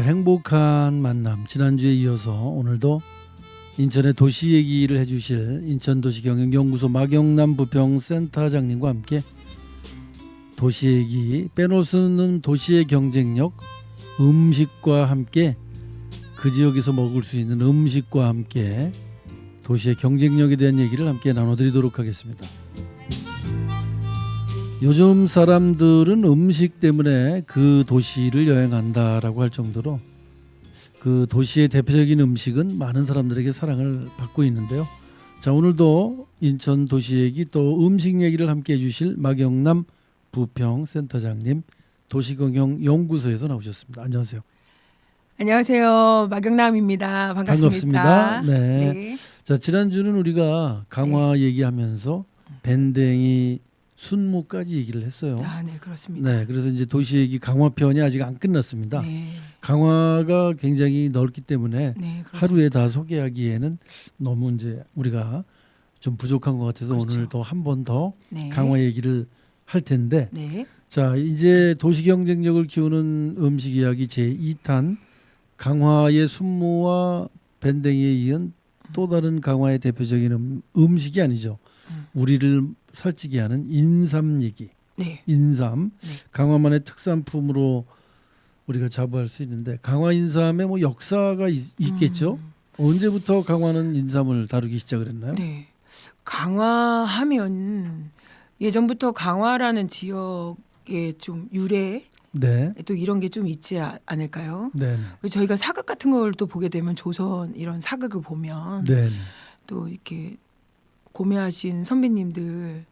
행복한 만남 지난주에 이어서 오늘도 인천의 도시 얘기를 해주실 인천도시경영연구소 마경남 부평센터장님과 함께 도시 얘기 빼놓을 수 없는 도시의 경쟁력 음식과 함께 그 지역에서 먹을 수 있는 음식과 함께 도시의 경쟁력에 대한 얘기를 함께 나눠드리도록 하겠습니다. 요즘 사람들은 음식 때문에 그 도시를 여행한다라고 할 정도로 그 도시의 대표적인 음식은 많은 사람들에게 사랑을 받고 있는데요. 자, 오늘도 인천 도시 얘기 또 음식 얘기를 함께 해주실 마경남 부평센터장님 도시경영연구소에서 나오셨습니다. 안녕하세요. 안녕하세요. 마경남입니다. 반갑습니다. 네. 네. 자, 지난주는 우리가 강화 얘기하면서 밴댕이 순무까지 얘기를 했어요. 아, 네, 그렇습니다. 네, 그래서 이제 도시 얘기 강화 편이 아직 안 끝났습니다. 네. 강화가 굉장히 넓기 때문에 네, 그렇습니다. 하루에 다 소개하기에는 너무 이제 우리가 좀 부족한 것 같아서 그렇죠. 오늘 또 한 번 더 네. 강화 얘기를 할 텐데, 네. 자, 이제 도시 경쟁력을 키우는 음식 이야기 제 2탄 강화의 순무와 밴댕이에 이은 또 다른 강화의 대표적인 음식이 아니죠. 우리를 살찌게 하는 인삼 얘기. 네. 인삼. 네. 강화만의 특산품으로 우리가 자부할 수 있는데 강화 인삼에 뭐 역사가 있겠죠. 언제부터 강화는 인삼을 다루기 시작을 했나요? 네. 강화하면 예전부터 강화라는 지역에 좀 유래 네. 또 이런 게 좀 있지 않을까요? 네. 저희가 사극 같은 걸 또 보게 되면 조선 이런 사극을 보면 네. 또 이렇게 고매하신 선배님들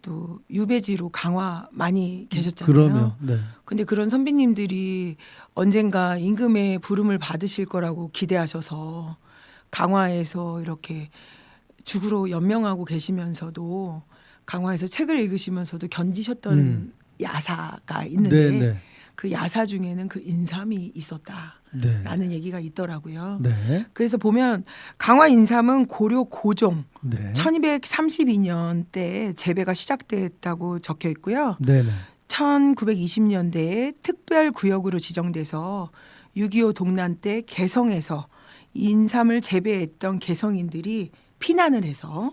또 유배지로 강화 많이 계셨잖아요. 그러면 네. 근데 그런 선배님들이 언젠가 임금의 부름을 받으실 거라고 기대하셔서 강화에서 이렇게 죽으로 연명하고 계시면서도 강화에서 책을 읽으시면서도 견디셨던 야사가 있는데 네. 네. 그 야사 중에는 그 인삼이 있었다라는 네. 얘기가 있더라고요. 네. 그래서 보면 강화 인삼은 고려 고종 네. 1232년 때 재배가 시작됐다고 적혀 있고요. 네. 네. 1920년대에 특별 구역으로 지정돼서 6.25 동란 때 개성에서 인삼을 재배했던 개성인들이 피난을 해서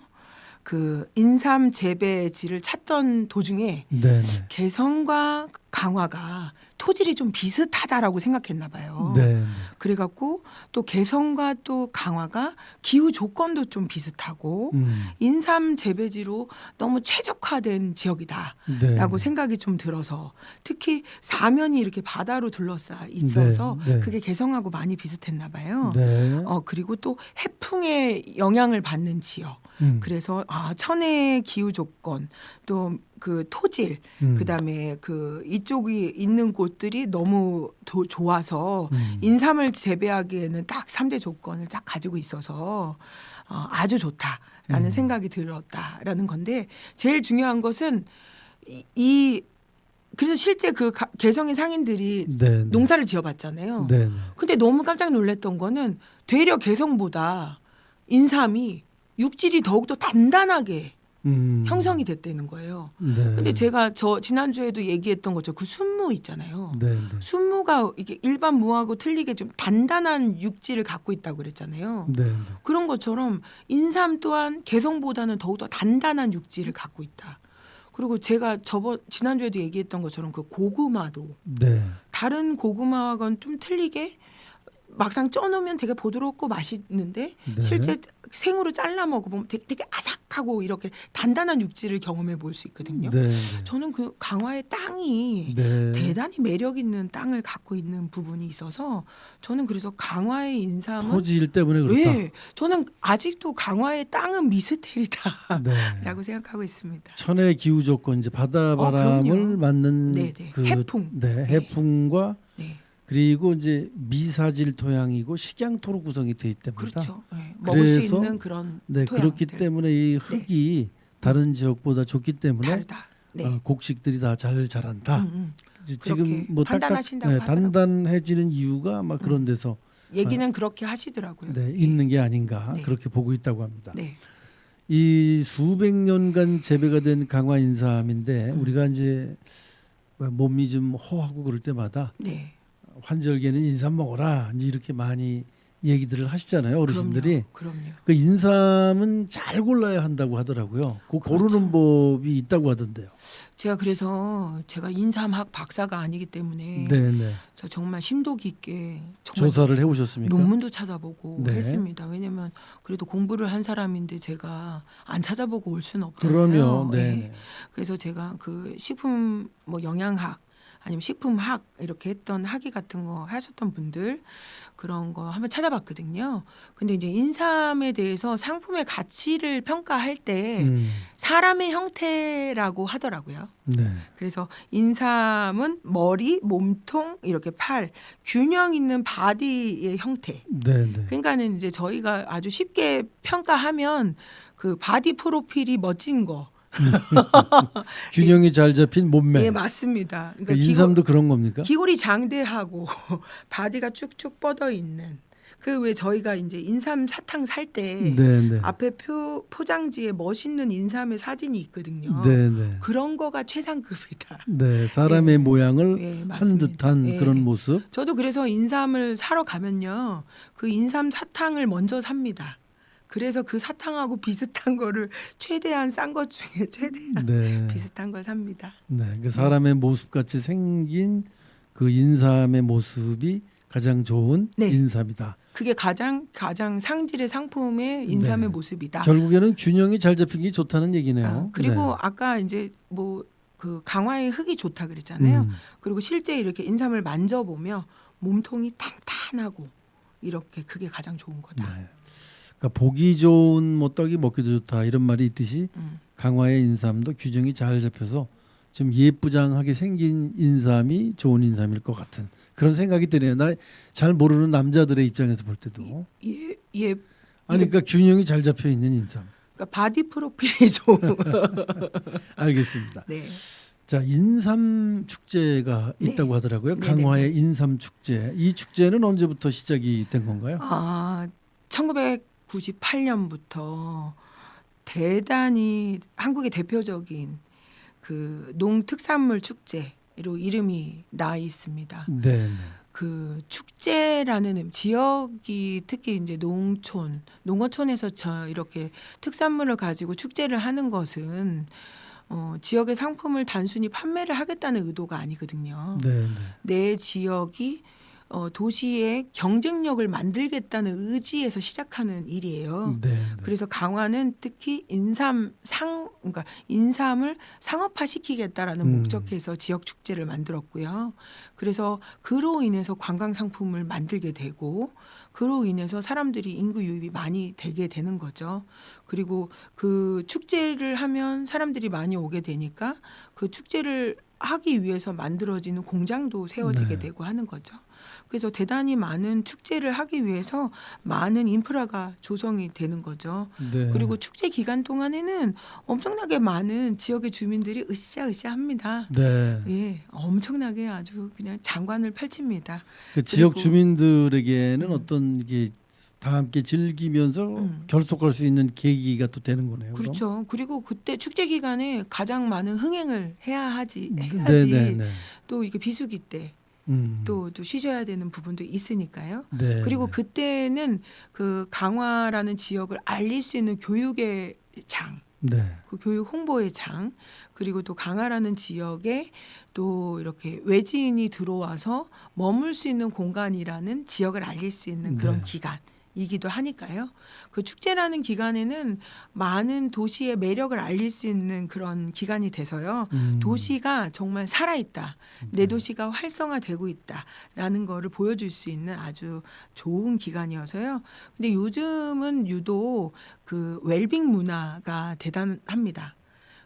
그 인삼 재배지를 찾던 도중에 네. 개성과 강화가 토질이 좀 비슷하다라고 생각했나 봐요. 네. 그래갖고 또 개성과 또 강화가 기후 조건도 좀 비슷하고 인삼 재배지로 너무 최적화된 지역이다라고 네. 생각이 좀 들어서 특히 사면이 이렇게 바다로 둘러싸 있어서 네. 네. 그게 개성하고 많이 비슷했나 봐요. 네. 그리고 또 해풍의 영향을 받는 지역. 그래서 천혜의 기후 조건 또 그 토질 그다음에 그 이쪽이 있는 곳들이 너무 좋아서 인삼을 재배하기에는 딱 3대 조건을 딱 가지고 있어서 아주 좋다라는 생각이 들었다라는 건데 제일 중요한 것은 그래서 실제 그 개성의 상인들이 네. 농사를 지어봤잖아요. 네. 근데 너무 깜짝 놀랐던 거는 되려 개성보다 인삼이 육질이 더욱더 단단하게 형성이 됐다는 거예요. 네. 근데 제가 지난주에도 얘기했던 거죠. 그 순무 있잖아요. 네. 순무가 이게 일반 무하고 틀리게 좀 단단한 육질을 갖고 있다고 그랬잖아요. 네. 그런 것처럼 인삼 또한 개성보다는 더욱더 단단한 육질을 갖고 있다. 그리고 제가 지난주에도 얘기했던 것처럼 그 고구마도 네. 다른 고구마와는 좀 틀리게 막상 쪄놓으면 되게 부드럽고 맛있는데 네. 실제 생으로 잘라 먹어보면 되게 아삭하고 이렇게 단단한 육질을 경험해 볼 수 있거든요. 네. 저는 그 강화의 땅이 네. 대단히 매력 있는 땅을 갖고 있는 부분이 있어서 저는 그래서 강화의 인삼은 토질 때문에 그렇다. 네, 저는 아직도 강화의 땅은 미스테리다라고 네. 생각하고 있습니다. 천혜 기후 조건 이제 바다 바람을 그럼요. 맞는 네네. 해풍. 네, 해풍과 네, 그리고 이제 미사질 토양이고 식양토로 구성이 되어 있답니다. 그렇죠. 네, 먹을 수 그래서 있는 그런 네, 토양들. 그렇기 때문에 이 흙이 다른 지역보다 좋기 때문에 다르다. 네. 곡식들이 다 잘 자란다. 이제 지금 그렇게 뭐 판단하신다고 하더라고요. 단단해지는 이유가 아마 그런 데서 얘기는 그렇게 하시더라고요. 네, 있는 게 아닌가 네. 그렇게 보고 있다고 합니다. 네. 이 수백 년간 재배가 된 강화 인삼인데 우리가 이제 몸이 좀 허하고 그럴 때마다 네. 환절기에는 인삼 먹어라 이제 이렇게 많이 얘기들을 하시잖아요, 어르신들이. 그럼요. 그 인삼은 잘 골라야 한다고 하더라고요. 그 그렇죠. 고르는 법이 있다고 하던데요. 제가 인삼학 박사가 아니기 때문에 네네. 저 정말 심도 깊게 정말 조사를 해오셨습니까? 논문도 찾아보고 네. 했습니다. 왜냐하면 그래도 공부를 한 사람인데 제가 안 찾아보고 올 수는 없잖아요. 그러면 예. 네. 그래서 제가 그 식품 뭐 영양학 아니면 식품학 이렇게 했던 학위 같은 거 하셨던 분들 그런 거 한번 찾아봤거든요. 근데 이제 인삼에 대해서 상품의 가치를 평가할 때 사람의 형태라고 하더라고요. 네. 그래서 인삼은 머리, 몸통, 이렇게 팔, 균형 있는 바디의 형태. 네네. 그러니까는 이제 저희가 아주 쉽게 평가하면 그 바디 프로필이 멋진 거. 균형이 잘 잡힌 몸매. 예, 맞습니다. 그 그러니까 인삼도 그런 겁니까? 기골이 장대하고 바디가 쭉쭉 뻗어 있는. 그 왜 저희가 이제 인삼 사탕 살 때 네네. 앞에 포장지에 멋있는 인삼의 사진이 있거든요. 네네. 그런 거가 최상급이다. 네, 사람의 예. 모양을 예, 한 맞습니다. 듯한 예. 그런 모습. 저도 그래서 인삼을 사러 가면요. 그 인삼 사탕을 먼저 삽니다. 그래서 그 사탕하고 비슷한 거를 최대한 싼 것 중에 최대한 네. 비슷한 걸 삽니다. 네, 그 사람의 모습 같이 생긴 그 인삼의 모습이 가장 좋은 네. 인삼이다. 그게 가장 상질의 상품의 인삼의 네. 모습이다. 결국에는 균형이 잘 잡힌 게 좋다는 얘기네요. 그리고 네. 아까 이제 뭐 그 강화의 흙이 좋다 그랬잖아요. 음. 그리고 실제 이렇게 인삼을 만져보면 몸통이 탄탄하고 이렇게 그게 가장 좋은 거다. 네. 그러니까 보기 좋은 뭐 떡이 먹기도 좋다 이런 말이 있듯이 강화의 인삼도 규정이 잘 잡혀서 좀 예쁘장하게 생긴 인삼이 좋은 인삼일 것 같은 그런 생각이 드네요. 나 잘 모르는 남자들의 입장에서 볼 때도 예. 아니 그러니까 균형이 잘 잡혀 있는 인삼. 그러니까 바디 프로필이 좋은. 알겠습니다. 네. 자, 인삼 축제가 네. 있다고 하더라고요. 네네네. 강화의 인삼 축제. 이 축제는 언제부터 시작이 된 건가요? 1998년부터 대단히 한국의 대표적인 그 농특산물 축제로 이름이 나 있습니다. 네. 그 축제라는 지역이 특히 이제 농어촌에서 이렇게 특산물을 가지고 축제를 하는 것은 지역의 상품을 단순히 판매를 하겠다는 의도가 아니거든요. 네. 내 지역이 도시의 경쟁력을 만들겠다는 의지에서 시작하는 일이에요. 네. 그래서 강화는 특히 그러니까 인삼을 상업화시키겠다라는 목적에서 지역 축제를 만들었고요. 그래서 그로 인해서 관광 상품을 만들게 되고 그로 인해서 사람들이 인구 유입이 많이 되게 되는 거죠. 그리고 그 축제를 하면 사람들이 많이 오게 되니까 그 축제를 하기 위해서 만들어지는 공장도 세워지게 네. 되고 하는 거죠. 그래서 대단히 많은 축제를 하기 위해서 많은 인프라가 조성이 되는 거죠. 네. 그리고 축제 기간 동안에는 엄청나게 많은 지역의 주민들이 으쌰으쌰합니다. 네. 예, 엄청나게 아주 그냥 장관을 펼칩니다. 그 지역 그리고- 주민들에게는 어떤 이게 다 함께 즐기면서 결속할 수 있는 계기가 또 되는 거네요. 그럼? 그렇죠. 그리고 그때 축제 기간에 가장 많은 흥행을 해야지 네. 또 이게 비수기 때 또 쉬셔야 되는 부분도 있으니까요. 네. 그리고 그때는 그 강화라는 지역을 알릴 수 있는 교육의 장, 네. 그 교육 홍보의 장, 그리고 또 강화라는 지역에 또 이렇게 외지인이 들어와서 머물 수 있는 공간이라는 지역을 알릴 수 있는 그런 네. 기간이기도 하니까요. 그 축제라는 기간에는 많은 도시의 매력을 알릴 수 있는 그런 기간이 돼서요. 도시가 정말 살아있다. 내 도시가 활성화되고 있다라는 거를 보여줄 수 있는 아주 좋은 기간이어서요. 근데 요즘은 유독 그 웰빙 문화가 대단합니다.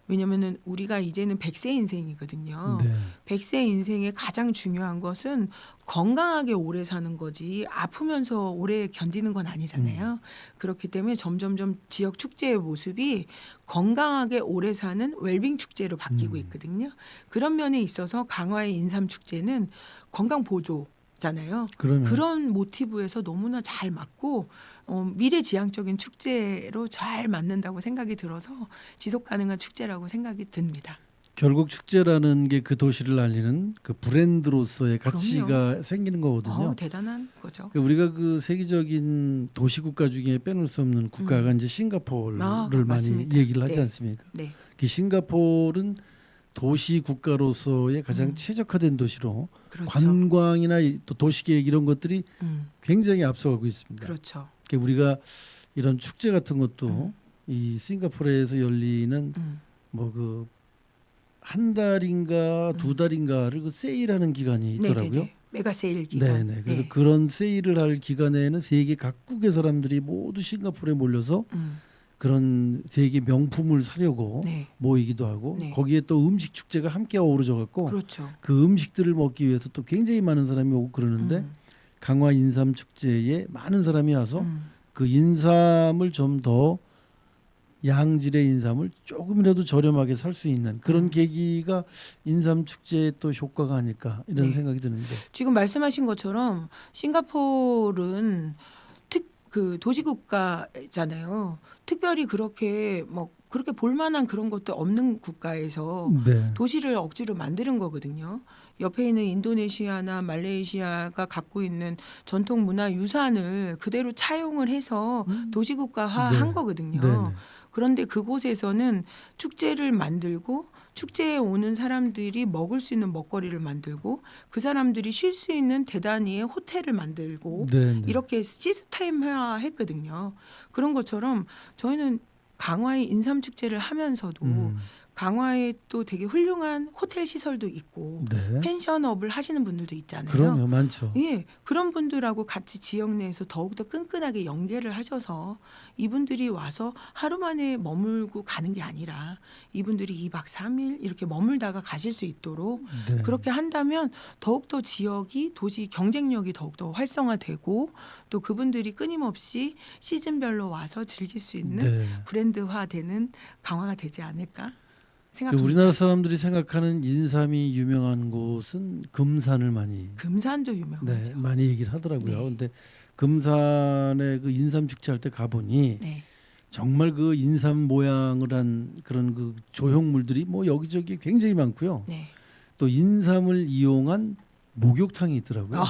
왜냐면은 우리가 이제는 100세 인생이거든요. 네. 100세 인생의 가장 중요한 것은 건강하게 오래 사는 거지 아프면서 오래 견디는 건 아니잖아요. 그렇기 때문에 점점점 지역 축제의 모습이 건강하게 오래 사는 웰빙 축제로 바뀌고 있거든요. 그런 면에 있어서 강화의 인삼 축제는 건강 보조잖아요. 그러면 그런 모티브에서 너무나 잘 맞고 미래지향적인 축제로 잘 맞는다고 생각이 들어서 지속 가능한 축제라고 생각이 듭니다. 결국 축제라는 게 그 도시를 알리는 그 브랜드로서의 가치가 생기는 거거든요. 대단한 거죠. 그러니까 우리가 그 세계적인 도시 국가 중에 빼놓을 수 없는 국가가 이제 싱가포르를 많이 맞습니다. 얘기를 하지 네. 않습니까? 네, 그 싱가포르는 도시 국가로서의 가장 음. 최적화된 도시로 그렇죠. 관광이나 또 도시계획 이런 것들이 음, 굉장히 앞서가고 있습니다. 그렇죠. 그러니까 우리가 이런 축제 같은 것도 음. 이 싱가포르에서 열리는 뭐 그 한 달인가 두 달인가를 그 세일하는 기간이 있더라고요. 네네네. 메가 세일 기간. 네네. 그래서 그런 세일을 할 기간에는 세계 각국의 사람들이 모두 싱가포르에 몰려서 그런 세계 명품을 사려고 네, 모이기도 하고 네. 거기에 또 음식 축제가 함께 어우러져 갖고 그렇죠. 그 음식들을 먹기 위해서 또 굉장히 많은 사람이 오고 그러는데 강화 인삼 축제에 많은 사람이 와서 그 인삼을 좀 더 양질의 인삼을 조금이라도 저렴하게 살 수 있는 그런 계기가 인삼 축제의 또 효과가 아닐까 이런 네. 생각이 드는데. 지금 말씀하신 것처럼 싱가포르는 그 도시국가잖아요. 특별히 그렇게 뭐 그렇게 볼만한 그런 것도 없는 국가에서 네. 도시를 억지로 만드는 거거든요. 옆에 있는 인도네시아나 말레이시아가 갖고 있는 전통 문화 유산을 그대로 차용을 해서 도시국가화한 네. 거거든요. 네네. 그런데 그곳에서는 축제를 만들고 축제에 오는 사람들이 먹을 수 있는 먹거리를 만들고 그 사람들이 쉴 수 있는 대단히의 호텔을 만들고 네네. 이렇게 시스템화 했거든요. 그런 것처럼 저희는 강화의 인삼 축제를 하면서도 강화에 또 되게 훌륭한 호텔 시설도 있고 네. 펜션업을 하시는 분들도 있잖아요. 그럼요, 많죠. 예, 그런 분들하고 같이 지역 내에서 더욱더 끈끈하게 연계를 하셔서 이분들이 와서 하루 만에 머물고 가는 게 아니라 이분들이 2박 3일 이렇게 머물다가 가실 수 있도록 네. 그렇게 한다면 더욱더 지역이 도시 경쟁력이 더욱더 활성화되고 또 그분들이 끊임없이 시즌별로 와서 즐길 수 있는 네. 브랜드화되는 강화가 되지 않을까 그 생각합니다. 우리나라 사람들이 생각하는 인삼이 유명한 곳은 금산을 많이 금산도 네, 유명하죠. 많이 얘기를 하더라고요. 네. 근데 금산에 그 인삼 축제 할 때 가보니 네. 정말 그 인삼 모양을 한 그런 그 조형물들이 뭐 여기저기 굉장히 많고요. 네. 또 인삼을 이용한 목욕탕이 있더라고요.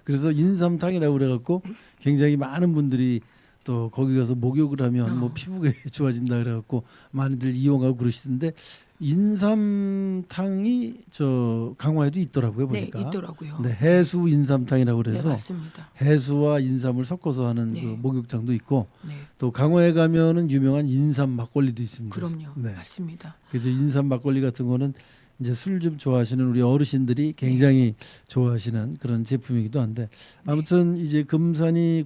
그래서 인삼탕이라고 그래갖고 굉장히 많은 분들이 또 거기 가서 목욕을 하면 뭐 피부가 좋아진다 그래갖고 많이들 이용하고 그러시던데 인삼탕이 저 강화에도 있더라고요 네, 보니까. 있더라고요. 네, 해수 인삼탕이라고 네, 그래서 맞습니다. 해수와 인삼을 섞어서 하는 네. 그 목욕탕도 있고 네. 또 강화에 가면은 유명한 인삼 막걸리도 있습니다. 그럼요. 네. 맞습니다. 그래서 인삼 막걸리 같은 거는 이제 술 좀 좋아하시는 우리 어르신들이 굉장히 좋아하시는 그런 제품이기도 한데 아무튼 이제 금산이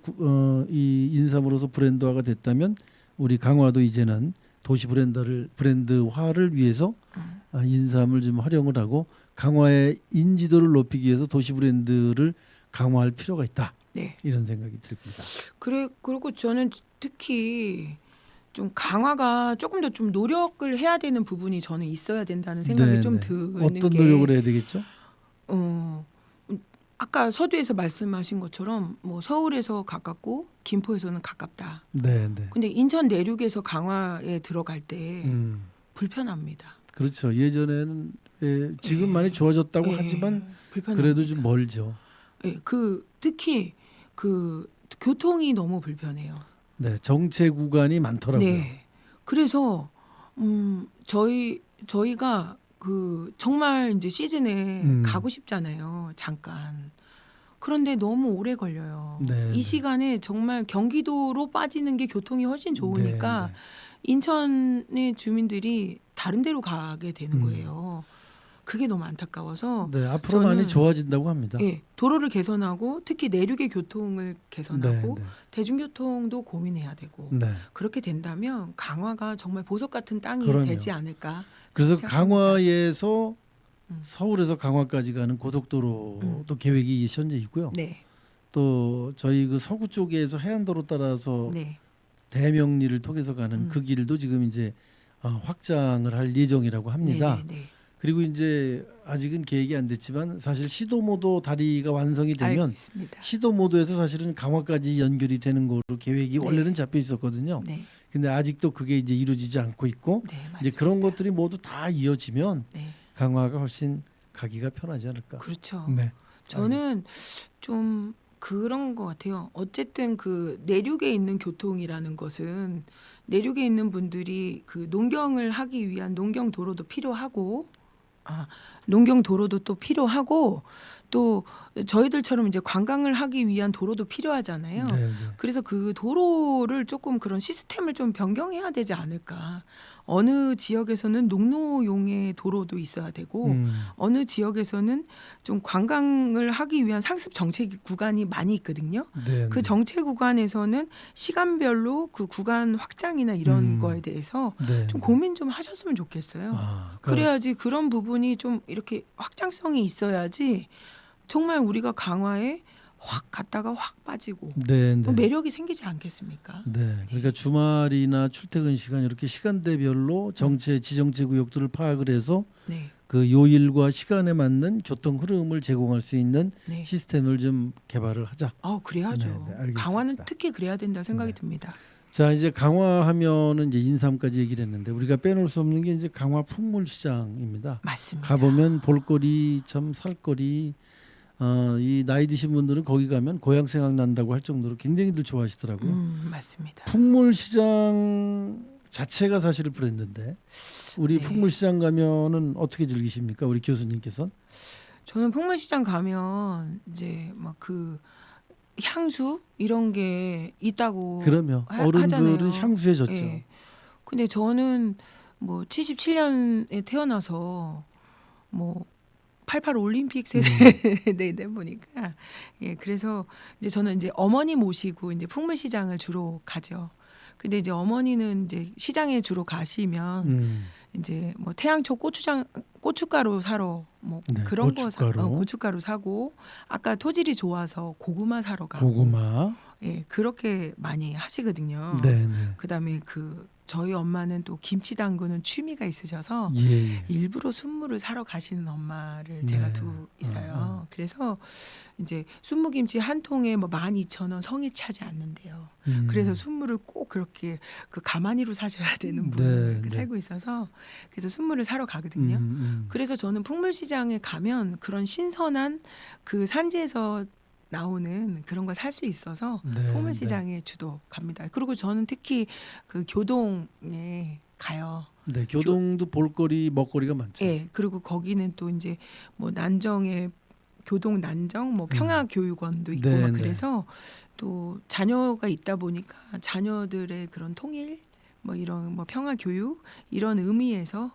이 인삼으로서 브랜드화가 됐다면 우리 강화도 이제는 도시 브랜드화를 위해서 인삼을 좀 활용을 하고 강화의 인지도를 높이기 위해서 도시 브랜드를 강화할 필요가 있다. 네. 이런 생각이 듭니다. 그리고 저는 특히 좀 강화가 조금 더 좀 노력을 해야 되는 부분이 저는 있어야 된다는 생각이 네, 좀 네. 드는 어떤 게 노력을 해야 되겠죠? 아까 서두에서 말씀하신 것처럼 뭐 서울에서 가깝고 김포에서는 가깝다. 네, 네. 근데 인천 내륙에서 강화에 들어갈 때 불편합니다. 그렇죠. 예전에는 지금 많이 좋아졌다고 하지만 불편합니다. 그래도 좀 멀죠. 예, 특히 그 교통이 너무 불편해요. 네, 정체 구간이 많더라고요. 네. 그래서 저희가 그 정말 이제 시즌에 가고 싶잖아요. 잠깐. 그런데 너무 오래 걸려요. 네, 이 네. 시간에 정말 경기도로 빠지는 게 교통이 훨씬 좋으니까 네, 인천의 주민들이 다른 데로 가게 되는 거예요. 그게 너무 안타까워서 네, 앞으로 저는 많이 좋아진다고 합니다. 예, 도로를 개선하고 특히 내륙의 교통을 개선하고 네, 대중교통도 고민해야 되고 네. 그렇게 된다면 강화가 정말 보석 같은 땅이 그럼요. 되지 않을까. 그래서 생각합니다. 강화에서 서울에서 강화까지 가는 고속도로도 계획이 현재 있고요. 네, 또 저희 그 서구 쪽에서 해안도로 따라서 네, 대명리를 통해서 가는 그 길도 지금 이제 확장을 할 예정이라고 합니다. 네, 네, 네. 그리고 이제 아직은 계획이 안 됐지만 사실 시도모도 다리가 완성이 알고 되면 있습니다. 시도모도에서 사실은 강화까지 연결이 되는 거로 계획이 네. 원래는 잡혀 있었거든요. 네, 근데 아직도 그게 이제 이루어지지 않고 있고 네, 맞습니다. 이제 그런 것들이 모두 다 이어지면 네. 강화가 훨씬 가기가 편하지 않을까. 그렇죠. 네. 저는 좀 그런 것 같아요. 어쨌든 그 내륙에 있는 교통이라는 것은 내륙에 있는 분들이 그 농경을 하기 위한 농경 도로도 필요하고, 농경 도로도 또 필요하고, 또 저희들처럼 이제 관광을 하기 위한 도로도 필요하잖아요. 네, 네. 그래서 그 도로를 조금 그런 시스템을 좀 변경해야 되지 않을까. 어느 지역에서는 농로용의 도로도 있어야 되고 어느 지역에서는 좀 관광을 하기 위한 상습 정체 구간이 많이 있거든요. 네, 그 네. 정체 구간에서는 시간별로 그 구간 확장이나 이런 거에 대해서 네, 좀 네. 고민 좀 하셨으면 좋겠어요. 아, 그래야지 그런 부분이 좀 이렇게 확장성이 있어야지 정말 우리가 강화에 확 갔다가 확 빠지고 네, 또 네. 매력이 생기지 않겠습니까? 네, 그러니까 주말이나 출퇴근 시간 이렇게 시간대별로 정체 지정체 구역들을 파악을 해서 네, 그 요일과 시간에 맞는 교통 흐름을 제공할 수 있는 네. 시스템을 좀 개발을 하자. 그래야죠. 네, 네, 알겠습니다. 강화는 특히 그래야 된다 생각이 네. 듭니다. 자, 이제 강화하면은 이제 인삼까지 얘기를 했는데 우리가 빼놓을 수 없는 게 이제 강화 풍물시장입니다. 맞습니다. 가보면 볼거리 참 살거리 이 나이 드신 분들은 거기 가면 고향 생각난다고 할 정도로 굉장히들 좋아하시더라고요. 맞습니다. 풍물시장 자체가 사실 브랜드인데 우리 네. 풍물시장 가면은 어떻게 즐기십니까, 우리 교수님께서는? 저는 풍물시장 가면 이제 막 그 향수 이런 게 있다고 그러면 어른들은 하잖아요. 향수에 졌죠. 예. 근데 저는 뭐 77년에 태어나서 뭐 88 올림픽 세대다 보니까 그래서 이제 저는 이제 어머니 모시고 이제 풍물시장을 주로 가죠. 근데 이제 어머니는 이제 시장에 주로 가시면 이제 뭐 태양초 고춧가루 사러 뭐 네, 그런 고춧가루. 고춧가루 사고 아까 토질이 좋아서 고구마 사러 가고 고구마. 그렇게 많이 하시거든요. 네, 네. 그다음에 그 저희 엄마는 또 김치 담그는 취미가 있으셔서 예, 예. 일부러 순무를 사러 가시는 엄마를 네. 제가 두고 있어요. 그래서 이제 순무김치 한 통에 뭐 12,000원 성이 차지 않는데요. 그래서 순무를 꼭 그렇게 그 가마니로 사셔야 되는 분이 네, 이렇게 네. 살고 있어서 그래서 순무를 사러 가거든요. 그래서 저는 풍물시장에 가면 그런 신선한 그 산지에서 나오는 그런 걸 살 수 있어서 네, 풍물시장에 주로 갑니다. 그리고 저는 특히 그 교동에 가요. 네, 교동도 볼거리 먹거리가 많죠. 예. 그리고 거기는 또 이제 뭐 난정에 교동 난정 뭐 평화교육원도 있고 네, 막 네. 그래서 또 자녀가 있다 보니까 자녀들의 그런 통일 뭐 이런 뭐 평화교육 이런 의미에서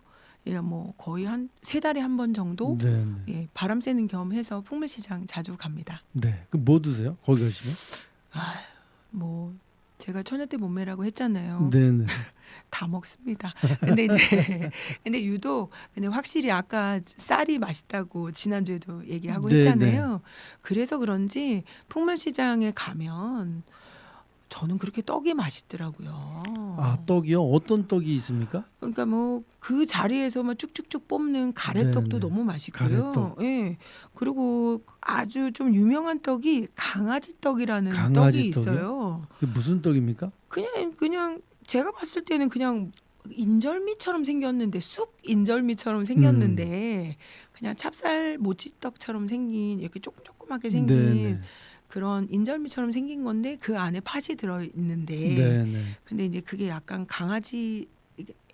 뭐 거의 한 3달에 한 번 정도 네, 네. 바람 쐬는 겸 해서 풍물시장 자주 갑니다. 네. 그 뭐 드세요? 거기 가시면? 뭐 제가 처녀 때 몸매라고 했잖아요. 네, 네. 다 먹습니다. 근데 이제 근데 유독 근데 확실히 아까 쌀이 맛있다고 지난주에도 얘기하고 네, 했잖아요. 그래서 그런지 풍물시장에 가면 저는 그렇게 떡이 맛있더라고요. 아, 떡이요? 어떤 떡이 있습니까? 그러니까 뭐 그 자리에서 막 쭉쭉쭉 뽑는 가래떡도 네, 네. 너무 맛있고요. 가래떡. 예. 그리고 아주 좀 유명한 떡이 강아지 떡이라는 강아지 떡이 떡이요? 있어요. 그게 무슨 떡입니까? 그냥 제가 봤을 때는 그냥 인절미처럼 생겼는데 쑥 인절미처럼 생겼는데 그냥 찹쌀 모찌떡처럼 생긴 이렇게 조그맣게 생긴 네, 네. 그런 인절미처럼 생긴 건데 그 안에 팥이 들어 있는데 네, 네. 근데 이제 그게 약간 강아지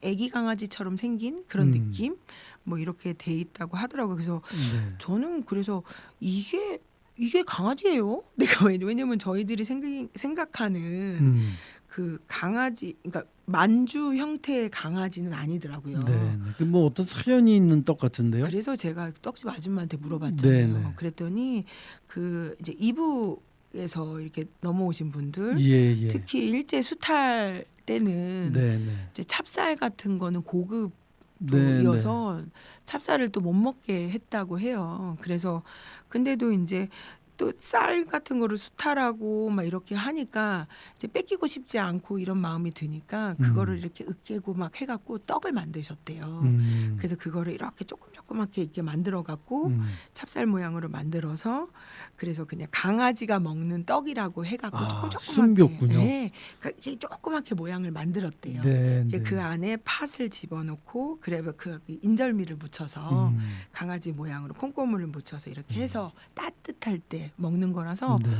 애기 강아지처럼 생긴 그런 느낌 뭐 이렇게 돼 있다고 하더라고요. 그래서 네. 저는 그래서 이게 강아지예요? 내가 왜냐면 저희들이 생각하는 그 강아지, 그러니까 만주 형태의 강아지는 아니더라고요. 네, 네. 그 뭐 어떤 사연이 있는 떡 같은데요? 그래서 제가 떡집 아줌마한테 물어봤잖아요. 네, 네. 그랬더니 그 이제 이북에서 이렇게 넘어오신 분들, 예, 예. 특히 일제 수탈 때는 네, 네. 이제 찹쌀 같은 거는 고급 네, 이어서 찹쌀을 또 못 먹게 했다고 해요. 그래서 근데도 이제 또 쌀 같은 거를 수탈하고 막 이렇게 하니까 이제 뺏기고 싶지 않고 이런 마음이 드니까 그거를 이렇게 으깨고 막 해갖고 떡을 만드셨대요. 그래서 그거를 이렇게 조그맣게 이렇게 만들어 갖고 찹쌀 모양으로 만들어서 그래서 그냥 강아지가 먹는 떡이라고 해갖고 조그맣게 숨겼군요. 네, 이렇게 조그맣게 모양을 만들었대요. 네, 네. 그 안에 팥을 집어넣고 그래서 그 인절미를 묻혀서 강아지 모양으로 콩고물을 묻혀서 이렇게 해서 따뜻할 때 먹는 거라서 네.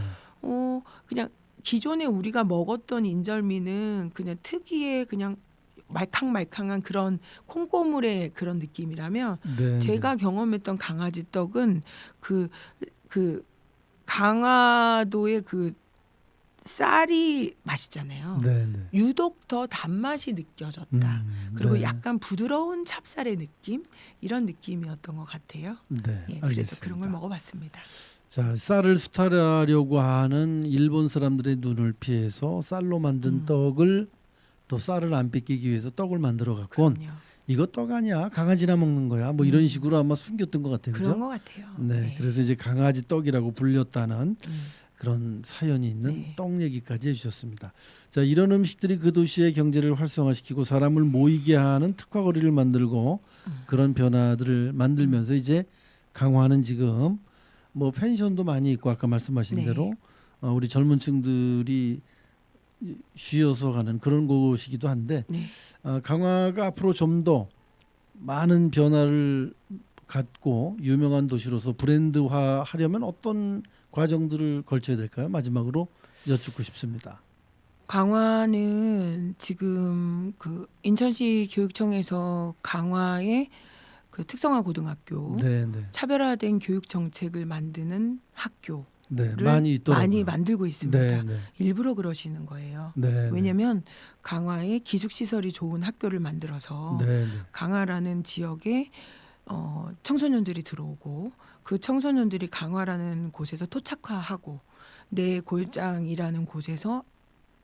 그냥 기존에 우리가 먹었던 인절미는 그냥 특유의 그냥 말캉말캉한 그런 콩고물의 그런 느낌이라면 네, 제가 경험했던 강아지 떡은 그 강화도의 그 쌀이 맛있잖아요. 네, 네. 유독 더 단맛이 느껴졌다. 그리고 네. 약간 부드러운 찹쌀의 느낌 이런 느낌이었던 것 같아요. 네, 예, 알겠습니다. 그래서 그런 걸 먹어봤습니다. 자, 쌀을 수탈하려고 하는 일본 사람들의 눈을 피해서 쌀로 만든 떡을 또 쌀을 안 뺏기기 위해서 떡을 만들어 갖고 그럼요. 이거 떡 아니야, 강아지나 먹는 거야, 뭐 이런 식으로 아마 숨겼던 것 같아요. 그런 그죠? 것 같아요. 네, 그래서 이제 강아지 떡이라고 불렸다는 음. 그런 사연이 있는 네. 떡 얘기까지 해주셨습니다. 자, 이런 음식들이 그 도시의 경제를 활성화시키고 사람을 모이게 하는 특화거리를 만들고 그런 변화들을 만들면서 이제 강화는 지금 뭐 펜션도 많이 있고 아까 말씀하신 네. 대로 우리 젊은층들이 쉬어서 가는 그런 곳이기도 한데 네. 강화가 앞으로 좀 더 많은 변화를 갖고 유명한 도시로서 브랜드화 하려면 어떤 과정들을 거쳐야 될까요? 마지막으로 여쭙고 싶습니다. 강화는 지금 그 인천시 교육청에서 강화의 그 특성화 고등학교 네, 네, 차별화된 교육 정책을 만드는 학교를 네, 많이 있더라고요. 많이 만들고 있습니다. 네, 네, 일부러 그러시는 거예요. 네, 왜냐하면 강화에 기숙 시설이 좋은 학교를 만들어서 네, 네, 강화라는 지역에 청소년들이 들어오고 그 청소년들이 강화라는 곳에서 토착화하고 내 골장이라는 곳에서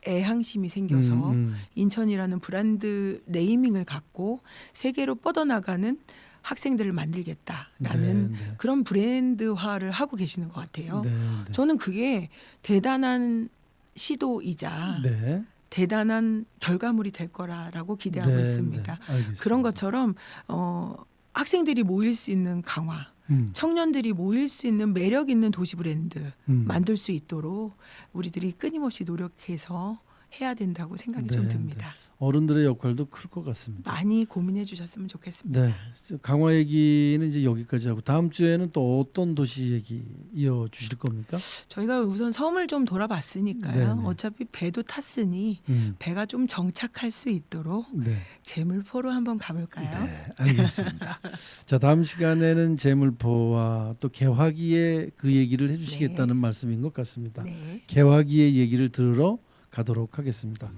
애향심이 생겨서 인천이라는 브랜드 네이밍을 갖고 세계로 뻗어나가는 학생들을 만들겠다라는 네, 네. 그런 브랜드화를 하고 계시는 것 같아요. 네, 네. 저는 그게 대단한 시도이자 네. 대단한 결과물이 될 거라고 기대하고 네, 있습니다. 네, 알겠습니다. 그런 것처럼 학생들이 모일 수 있는 강화, 청년들이 모일 수 있는 매력 있는 도시 브랜드 만들 수 있도록 우리들이 끊임없이 노력해서 해야 된다고 생각이 좀 네, 듭니다. 어른들의 역할도 클 것 같습니다. 많이 고민해 주셨으면 좋겠습니다. 네, 강화 얘기는 이제 여기까지 하고 다음 주에는 또 어떤 도시 얘기 이어 주실 겁니까? 저희가 우선 섬을 좀 돌아봤으니까요. 네네. 어차피 배도 탔으니 배가 좀 정착할 수 있도록 네, 제물포로 한번 가볼까요? 네, 알겠습니다. 자, 다음 시간에는 제물포와 또 개화기의 그 얘기를 해주시겠다는 말씀인 것 같습니다. 네. 개화기의 얘기를 들으러 가도록 하겠습니다.